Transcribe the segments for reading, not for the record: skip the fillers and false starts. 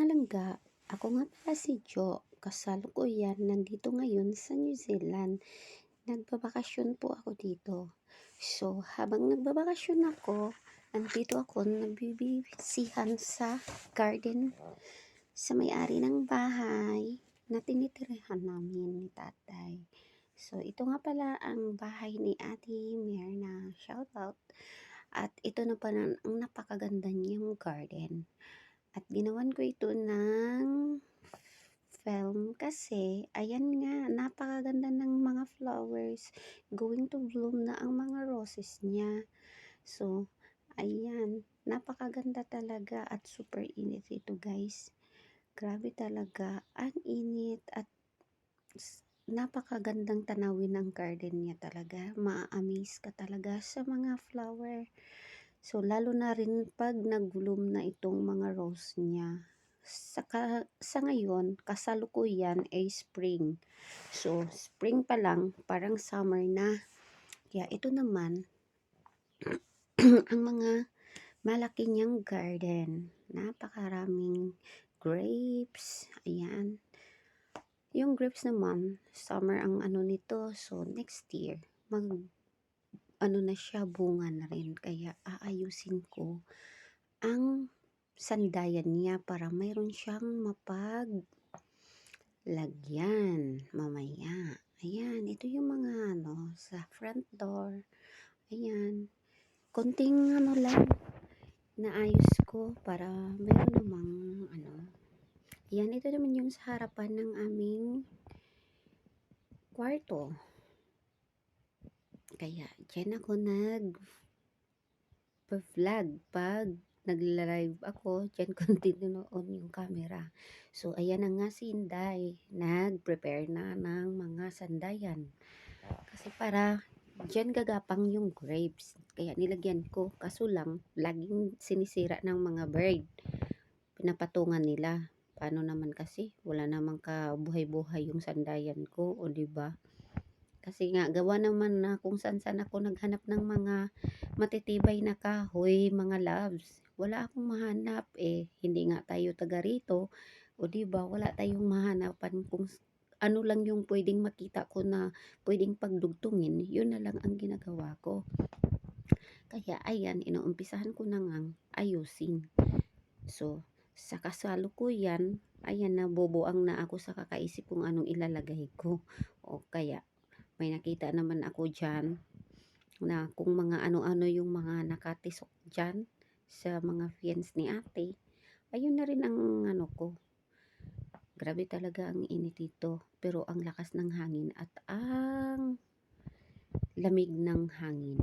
mga langga, ako nga pala si Jo. Kasalukuyan, nandito ngayon sa New Zealand. Nagbabakasyon po ako dito. So, habang nagbabakasyon ako, nandito ako nagbibisihan sa garden sa may-ari ng bahay na tinitirahan namin ni tatay. So, ito nga pala ang bahay ni Ate Myrna. Shout out. At ito na pala ang napakaganda niyang garden. At ginawan ko ito ng film kasi, ayan nga, napakaganda ng mga flowers. Going to bloom na ang mga roses niya. So, ayan, napakaganda talaga at super init ito guys. Grabe talaga, ang init at napakagandang tanawin ng garden niya talaga. Ma-amaze ka talaga sa mga flower. So, lalo na rin pag nag-bloom na itong mga rose niya. Sa ngayon, kasalukuyan ay spring. So, spring pa lang, parang summer na. Kaya ito naman, ang mga malaki niyang garden. Napakaraming grapes. Ayan. Yung grapes naman, summer ang ano nito. So, next year, ano na siya, bunga na rin. Kaya aayusin ko ang sandayan niya para mayroon siyang mapaglagyan mamaya. Ayan, ito yung mga ano sa front door. Ayan, konting ano lang naayos ko para mayroon namang ano. Ayan, ito naman yung sa harapan ng aming kwarto. Kaya dyan ako nag-vlog pag nagla-live ako, dyan ko tinunoon yung camera. So, ayan na nga si Inday, nag-prepare na ng mga sandayan. Kasi para dyan gagapang yung grapes. Kaya nilagyan ko, kaso lang, laging sinisira ng mga bird. Pinapatungan nila. Paano naman kasi? Wala namang kabuhay-buhay yung sandayan ko, o diba? Kasi nga, gawa naman na kung saan ako naghanap ng mga matitibay na kahoy, mga loves. Wala akong mahanap eh. Hindi nga tayo taga rito. O diba, wala tayong mahanapan kung ano lang yung pwedeng makita ko na pwedeng pagdugtungin. Yun na lang ang ginagawa ko. Kaya ayan, inuumpisahan ko na ngang ayusin. So, sa kasalukuyan, ayan na, boboang na ako sa kakaisip kung anong ilalagay ko. O kaya, may nakita naman ako dyan na kung mga ano-ano yung mga nakatisok dyan sa mga fiance ni ate. Ayun na rin ang ano ko. Grabe talaga ang init dito. Pero ang lakas ng hangin at ang lamig ng hangin.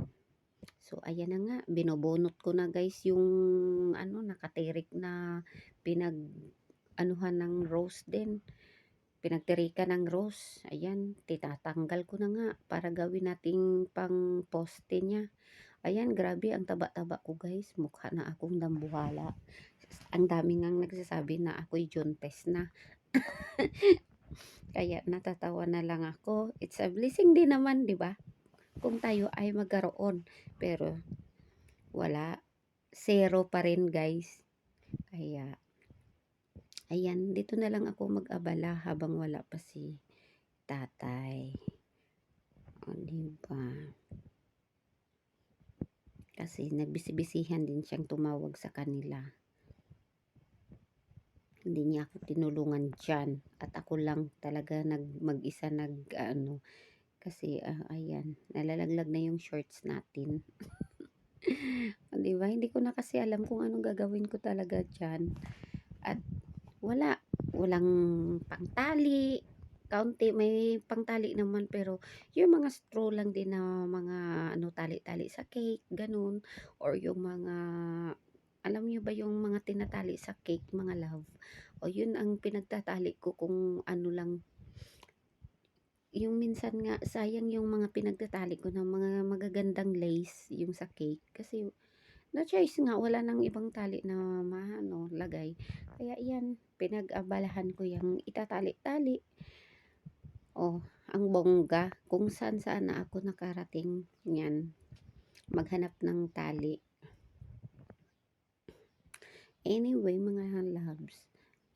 So, ayan na nga. Binobonot ko na guys yung ano, nakatirik na anuhan ng rose din. Pinagtirikan ng rose. Ayan, titatanggal ko na nga para gawin nating pang poste niya. Ayan, grabe ang taba-taba ko guys. Mukha na akong dambuhala. Ang dami ngang nagsasabi na ako'y juntes na. Kaya natatawa na lang ako. It's a blessing din naman, di ba? Kung tayo ay magkaroon. Pero wala. Zero pa rin guys. Kaya ayan, dito na lang ako mag-abala habang wala pa si tatay. O, diba? Kasi nagbisibisihan din siyang tumawag sa kanila. Hindi niya ako tinulungan dyan. At ako lang talaga mag-isa ano. Kasi, ayan, nalalaglag na yung shorts natin. Diba? Hindi ko na kasi alam kung anong gagawin ko talaga dyan. At walang pangtali. Kaunti, may pangtali naman pero yung mga straw lang din na mga ano, tali-tali sa cake, ganun. Or yung mga, alam nyo ba yung mga tinatali sa cake, mga love? O yun ang pinagtatali ko kung ano lang. Yung minsan nga, sayang yung mga pinagtatali ko ng mga magagandang lace, yung sa cake. Kasi no choice nga, wala nang ibang tali na lagay. Kaya yan, pinag-abalahan ko yung itatali-tali. Oh, ang bongga. Kung saan na ako nakarating yan. Maghanap ng tali. Anyway, mga loves.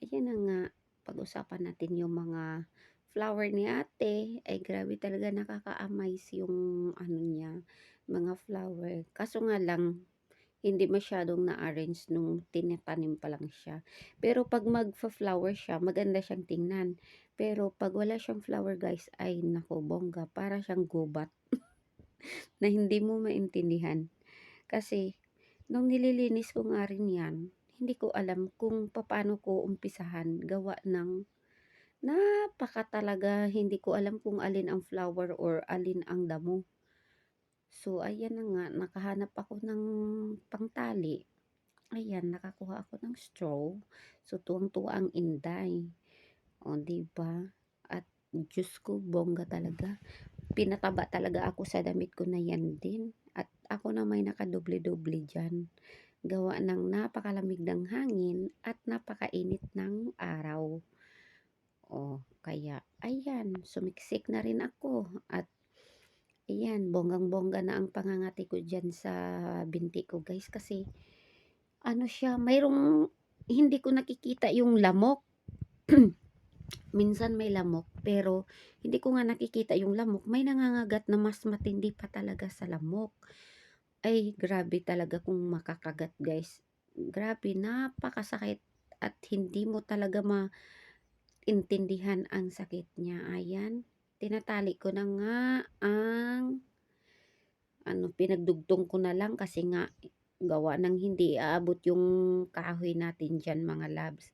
ayan na nga, pag-usapan natin yung mga flower ni ate. Ay grabe talaga nakaka-amaze yung ano niya, mga flower. Kaso nga lang, hindi masyadong na-arrange nung tinatanim pa lang siya. Pero pag magfa-flower siya, maganda siyang tingnan. Pero pag wala siyang flower guys, ay nako bongga, para siyang gubat na hindi mo maintindihan. Kasi nung nililinis ko nga rin yan, hindi ko alam kung paano ko umpisahan gawa ng napaka talaga hindi ko alam kung alin ang flower or alin ang damo. So ayan na nga, nakahanap ako ng pangtali. Ayan, nakakuha ako ng straw. So tuwang-tuwa ang inday. O, 'di ba? At Diyos ko, bongga talaga. Pinataba talaga ako sa damit ko na yan din. At ako na may nakadoble-doble dyan. Gawa ng napakalamig ng hangin at napakainit ng araw. O, kaya, ayan, sumiksik na rin ako. At, ayan, bonggang-bongga na ang pangangati ko dyan sa binti ko, guys. Kasi, ano siya, mayroong, hindi ko nakikita yung lamok. Minsan may lamok, pero hindi ko nga nakikita yung lamok. May nangangagat na mas matindi pa talaga sa lamok. Ay, grabe talaga kung makakagat, guys. Grabe, napakasakit at hindi mo talaga maintindihan ang sakit niya. Ayan, tinatali ko na nga ang pinagdugtong ko na lang kasi nga gawa ng hindi aabot yung kahoy natin dyan mga labs.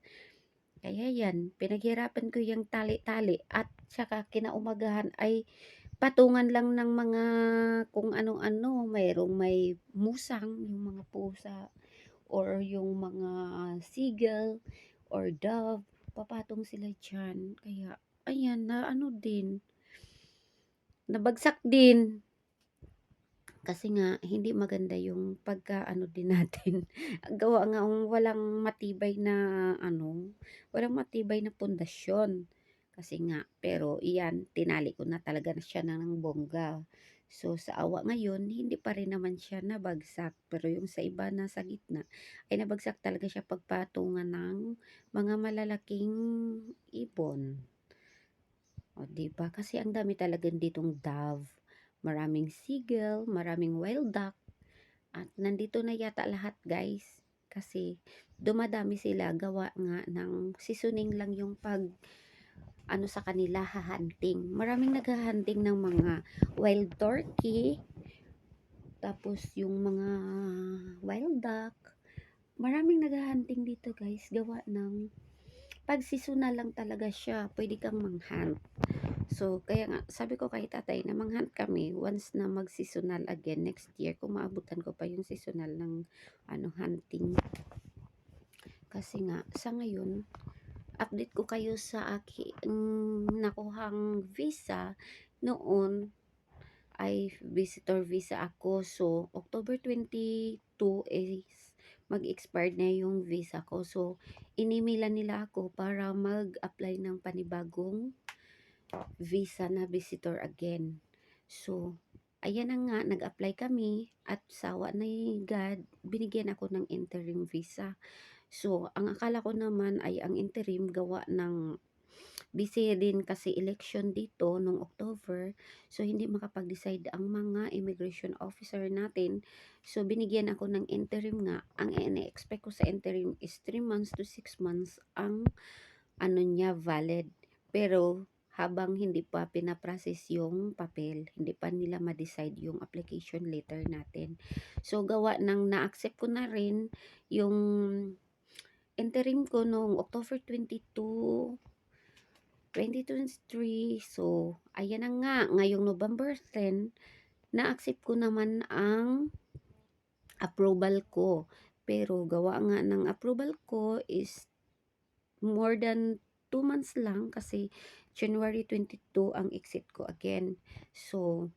Kaya yan, pinaghirapan ko yung tali-tali at saka kinaumagahan ay patungan lang ng mga kung ano-ano, mayroong may musang, yung mga pusa, or yung mga seagull, or dove, papatong sila dyan. Kaya, ayan, na ano din, nabagsak din. Kasi nga, hindi maganda yung pagka-ano din natin. Gawa nga walang matibay na, walang matibay na pundasyon. Kasi nga, pero iyan, tinali ko na talaga na siya ng bongga. So, sa awa ngayon, hindi pa rin naman siya nabagsak. Pero yung sa iba na sa gitna, ay nabagsak talaga siya pagpatungan ng mga malalaking ibon. O, diba? Kasi ang dami talagang ditong dove. Maraming seagull, maraming wild duck. At nandito na yata lahat guys. Kasi dumadami sila gawa nga ng seasoning lang yung sa kanila hahunting. Maraming naghahunting ng mga wild turkey. Tapos yung mga wild duck. Maraming naghahunting dito guys. Gawa ng pag seasonal lang talaga siya. Pwede kang manghunt. So, kaya nga, sabi ko kay tatay na manghunt kami once na mag-seasonal again next year. Kung maabutan ko pa yung seasonal ng hunting. Kasi nga, sa ngayon, update ko kayo sa aking nakuhang visa noon ay visitor visa ako. So, October 22 is mag-expired na yung visa ko. So, inimailan nila ako para mag-apply ng panibagong visa na visitor again. So, ayan na nga, nag-apply kami at sawa ni God, binigyan ako ng interim visa. So, ang akala ko naman ay ang interim gawa ng busy din kasi election dito nung October. So, hindi makapag-decide ang mga immigration officer natin. So, binigyan ako ng interim nga. Ang ina-expect ko sa interim is 3 months to 6 months ang niya valid. Pero, habang hindi pa pinaprocess yung papel, hindi pa nila ma-decide yung application letter natin. So, gawa ng na-accept ko na rin yung interim ko noong October 22, 2023. So, ayan na nga, ngayong November 10, na-accept ko naman ang approval ko. Pero gawa nga ng approval ko is more than 2 months lang kasi January 22 ang exit ko again. So,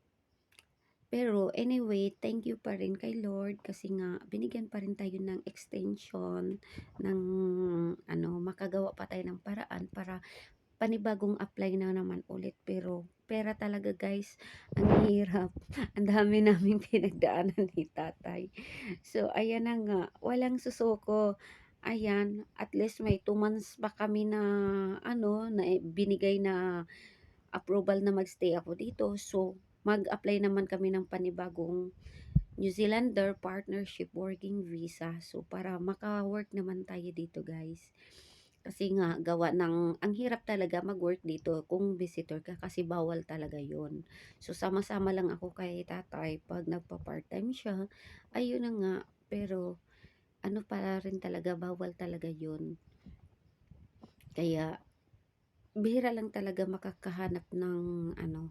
pero anyway, thank you pa rin kay Lord kasi nga binigyan pa rin tayo ng extension ng makagawa pa tayo ng paraan para panibagong apply na naman ulit. Pero pera talaga guys, ang hirap. Ang dami naming pinagdaanan ni tatay. So, ayan na nga, walang susuko. ayan, at least may 2 months pa kami na ano, na binigay na approval na mag-stay ako dito. So, mag-apply naman kami ng panibagong New Zealander Partnership Working Visa. So, para maka-work naman tayo dito, guys. Kasi nga, gawa ng, ang hirap talaga mag-work dito kung visitor ka kasi bawal talaga yon. So, sama-sama lang ako kay tatay pag nagpa-part-time siya. Ayun na nga, pero ano para rin talaga, bawal talaga yon. Kaya, bihira lang talaga makakahanap ng ano,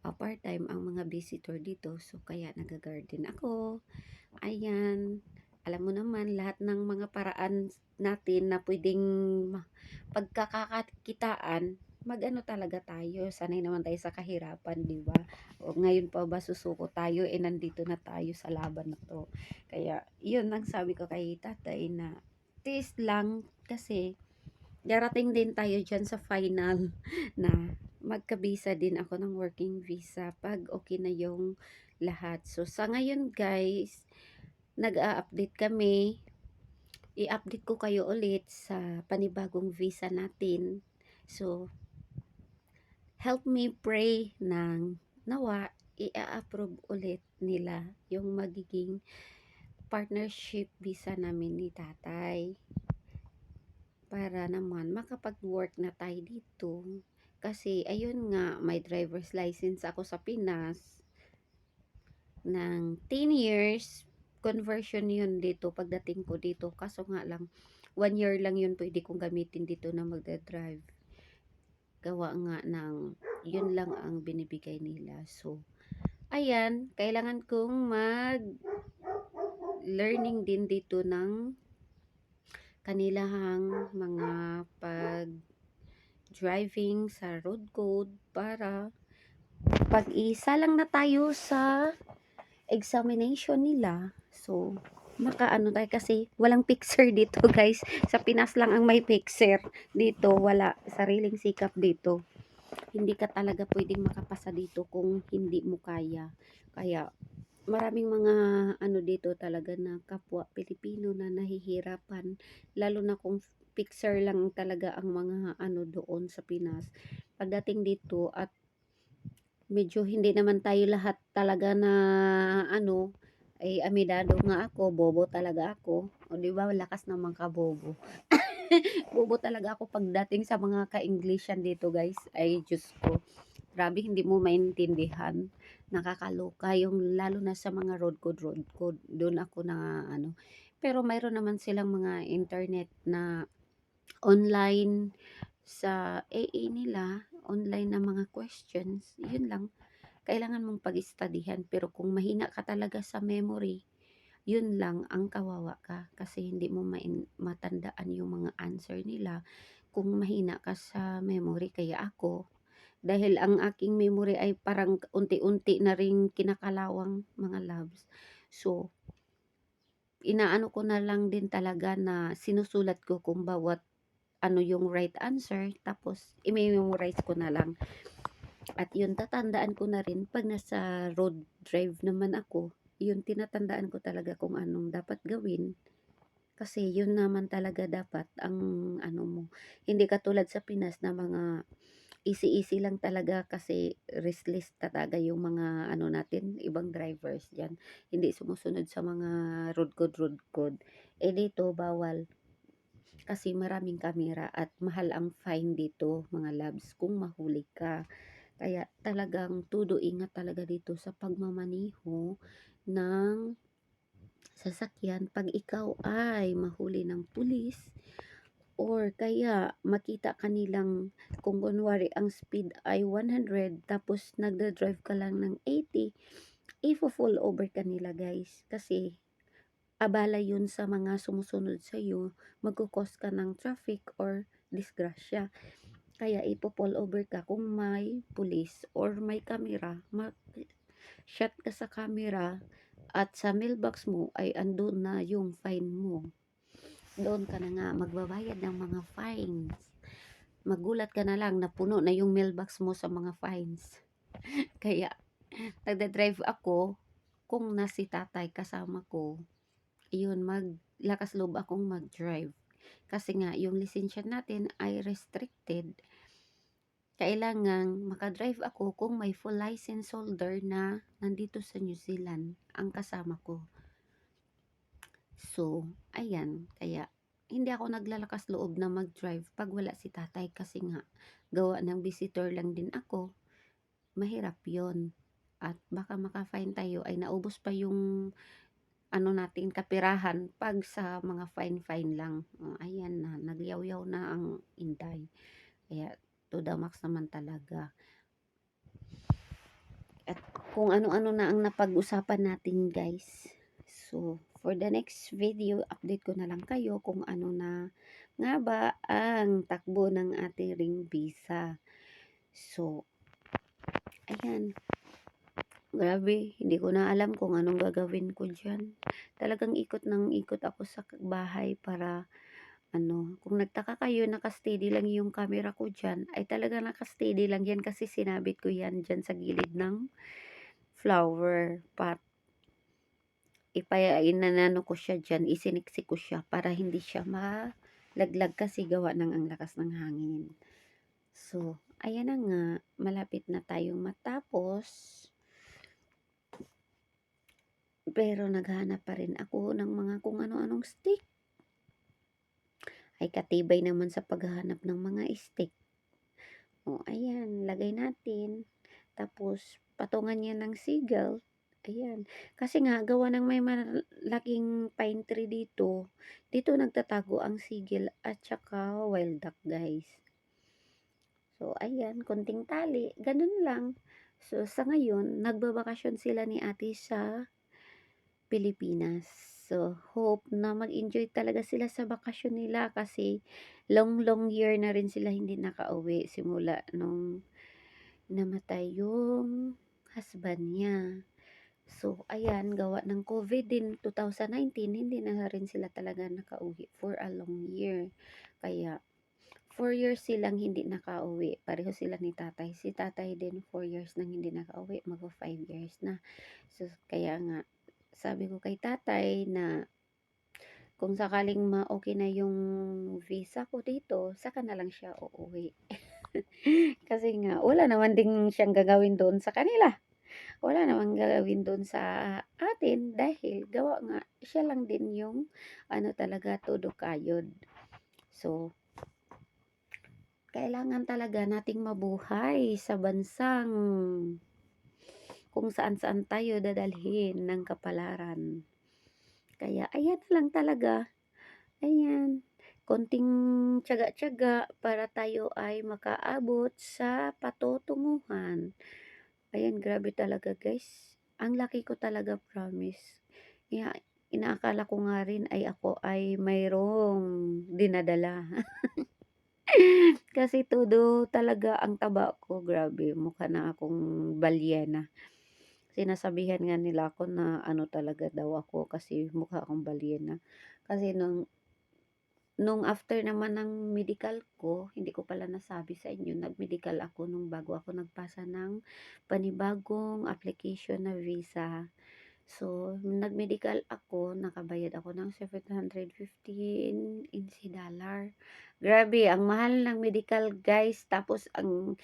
part-time ang mga visitor dito. So, kaya nag-garden ako. Ayan, alam mo naman lahat ng mga paraan natin na pwedeng pagkakakitaan, mag-ano talaga tayo, sanay naman tayo sa kahirapan, di ba? O ngayon pa ba susuko tayo, nandito na tayo sa laban na to. Kaya, yun ang sabi ko kay tatay na, tiis lang kasi darating din tayo dyan sa final na magkabisa din ako ng working visa pag okay na yung lahat. So, sa ngayon guys, nag-a-update kami. I-update ko kayo ulit sa panibagong visa natin. So, help me pray ng nawa i-approve ulit nila yung magiging partnership visa namin ni tatay. Para naman makapag-work na tayo dito. Kasi ayun nga, may driver's license ako sa Pinas ng 10 years. Conversion yun dito pagdating ko dito. Kaso nga lang, 1 year lang yun pwede kong gamitin dito na magdadrive. Gawa nga ng, yun lang ang binibigay nila. So, ayan, kailangan kong mag-learning din dito ng kanilahang mga pag driving sa road code para pag-isa lang na tayo sa examination nila. So, makaano tayo kasi walang fixer dito guys. Sa Pinas lang ang may fixer. Dito wala. Sariling sikap dito. Hindi ka talaga pwedeng makapasa dito kung hindi mo kaya. Kaya maraming mga ano dito talaga na kapwa Pilipino na nahihirapan, lalo na kung fixer lang talaga ang mga ano doon sa Pinas. Pagdating dito at medyo hindi naman tayo lahat talaga na ano, ay amidado nga ako, bobo talaga ako. O di ba, lakas naman ka bobo. Bobo talaga ako pagdating sa mga ka-Englishan dito, guys. Ay, Diyos ko. Grabe, hindi mo maintindihan. Nakakaloka yung lalo na sa mga road code. Doon ako na ano. Pero mayroon naman silang mga internet na online sa AA nila, online na mga questions. Yun lang. Kailangan mong pag-studyhan. Pero kung mahina ka talaga sa memory, yun lang ang kawawa ka. Kasi hindi mo matandaan yung mga answer nila kung mahina ka sa memory. Kaya ako, dahil ang aking memory ay parang unti-unti na ring kinakalawang mga loves. So, inaano ko na lang din talaga na sinusulat ko kung bawat ano yung right answer, tapos i-memorize ko na lang. At yun, tatandaan ko na rin pag nasa road drive naman ako, yun tinatandaan ko talaga kung anong dapat gawin. Kasi yun naman talaga dapat ang ano mo. Hindi katulad sa Pinas na mga easy-easy lang talaga kasi restless talaga yung mga ano natin, ibang drivers diyan. Hindi sumusunod sa mga road code. Eh dito bawal kasi maraming kamera at mahal ang fine dito, mga labs, kung mahuli ka. Kaya talagang todo ingat talaga dito sa pagmamaniho ng sasakyan pag ikaw ay mahuli ng pulis or kaya makita kanilang kung kunwari ang speed ay 100 tapos nagda-drive ka lang ng 80, ifo-fall over ka nila guys kasi abala yun sa mga sumusunod sa iyo, magkukos ka ng traffic or disgrasya. Kaya ipo-fall over ka kung may pulis or may camera, shot ka sa camera at sa mailbox mo ay andun na yung fine mo. Doon ka na nga magbabayad ng mga fines. Magulat ka na lang na puno na yung mailbox mo sa mga fines. Kaya nagda-drive ako kung nasi tatay kasama ko. Yun, maglakas loob akong mag-drive. Kasi nga yung lisensya natin ay restricted. Kailangang maka-drive ako kung may full license holder na nandito sa New Zealand ang kasama ko. So, ayan, kaya hindi ako naglalakas loob na mag-drive pag wala si tatay kasi nga gawa ng visitor lang din ako, mahirap yon. At baka maka-fine tayo ay naubos pa yung ano natin kapirahan pag sa mga fine-fine lang. Ayan na, nagyaw-yaw na ang Inday. Kaya to the max naman talaga. At kung ano-ano na ang napag-usapan natin guys. So, for the next video, update ko na lang kayo kung ano na nga ba ang takbo ng ating ring visa. So, ayan. Grabe, hindi ko na alam kung anong gagawin ko dyan. Talagang ikot ng ikot ako sa bahay para ano, kung nagtaka kayo naka-steady lang yung camera ko dyan, ay talaga naka-steady lang yan kasi sinabit ko yan dyan sa gilid ng flower pot. Inanano ko siya dyan, isiniksi ko siya para hindi siya malaglag kasi gawa ng ang lakas ng hangin. So, ayan na nga, malapit na tayong matapos. Pero naghahanap pa rin ako ng mga kung ano-anong stick. Ay katibay naman sa paghahanap ng mga stick. O, ayan, lagay natin. Tapos, patungan niya ng seagull. Ayan. Kasi nga, gawa ng may malaking pine tree dito. Dito nagtatago ang seagull at saka wild duck, guys. So, ayan, konting tali. Ganun lang. So, sa ngayon, nagbabakasyon sila ni ate sa Pilipinas. So, hope na mag-enjoy talaga sila sa bakasyon nila kasi long year na rin sila hindi nakauwi simula nung namatay yung husband niya. So, ayan, gawa ng COVID din 2019, hindi na rin sila talaga nakauwi for a long year. Kaya, 4 years silang hindi nakauwi. Pareho sila ni tatay. Si tatay din 4 years nang hindi nakauwi. Mag 5 years na. So, kaya nga, sabi ko kay tatay na kung sakaling ma-okay na yung visa ko dito, saka na lang siya uuwi. Kasi nga, wala naman din siyang gagawin doon sa kanila. Wala namang gagawin doon sa atin dahil gawa nga, siya lang din yung ano talaga, todo kayod. So, kailangan talaga nating mabuhay sa bansang kung saan-saan tayo dadalhin ng kapalaran. Kaya, ayan na lang talaga. Ayan. Konting tiyaga-tiyaga para tayo ay makaabot sa patutunguhan. Ayan, grabe talaga guys. Ang laki ko talaga, promise. Inaakala ko nga rin ay ako ay mayroong dinadala. Kasi todo talaga ang taba ko. Grabe, mukha na akong balyena. Sinasabihan nga nila ako na ano talaga daw ako kasi mukha akong balyena. Kasi nung after naman ng medical ko, hindi ko pala nasabi sa inyo, nag-medical ako nung bago ako nagpasa ng panibagong application na visa. So, nag-medical ako, nakabayad ako ng 750 NC dollar. Grabe, ang mahal ng medical guys. Tapos, ang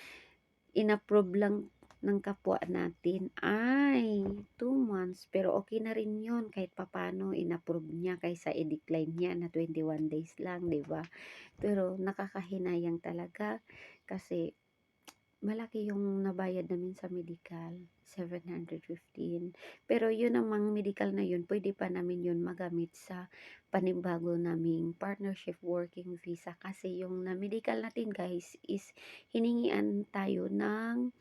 inapprove lang ng kapwa natin ay 2 months. Pero okay na rin yun kahit papano inapprove niya kaysa i-decline niya na 21 days lang, di ba? Pero nakakahinayang talaga kasi malaki yung nabayad namin sa medical, 715. Pero yun namang medical na yun, pwede pa namin yun magamit sa panibago naming partnership working visa. Kasi yung na medical natin guys is hiningian tayo ng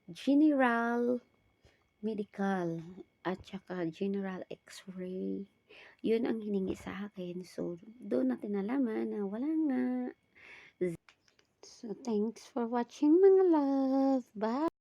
general medical at saka general x-ray. Yun ang hiningi sa akin. So, doon natin nalaman na wala nga. So, thanks for watching mga love. Bye!